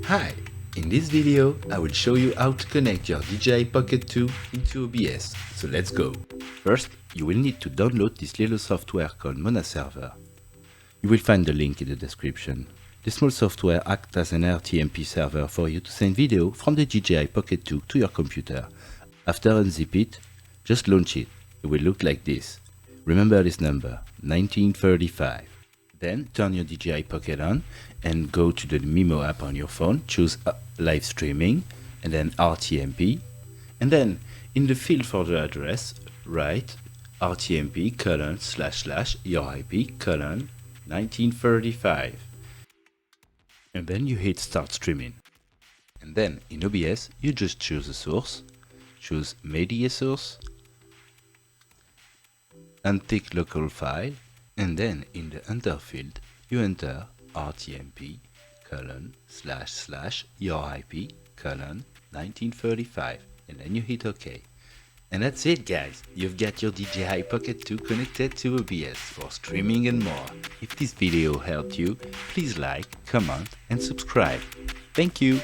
Hi! In this video, I will show you how to connect your Dji Pocket 2 into OBS, so let's go! First, you will need to download this little software called Mona Server. You will find the link in the description. This small software acts as an RTMP server for you to send video from the Dji Pocket 2 to your computer. After unzip it, just launch it. It will look like this. Remember this number, 1935. Then turn your Dji Pocket on and go to the Mimo app on your phone, choose live streaming and then RTMP, and then in the field for the address write RTMP:// your IP:1935, and then you hit start streaming. And then in OBS you just choose a source, choose media source, untick local file, and then in the enter field you enter RTMP:// your IP:1935, and then you hit OK. And that's it, guys, you've got your Dji Pocket 2 connected to OBS for streaming and more. If this video helped you, please like, comment and subscribe. Thank you!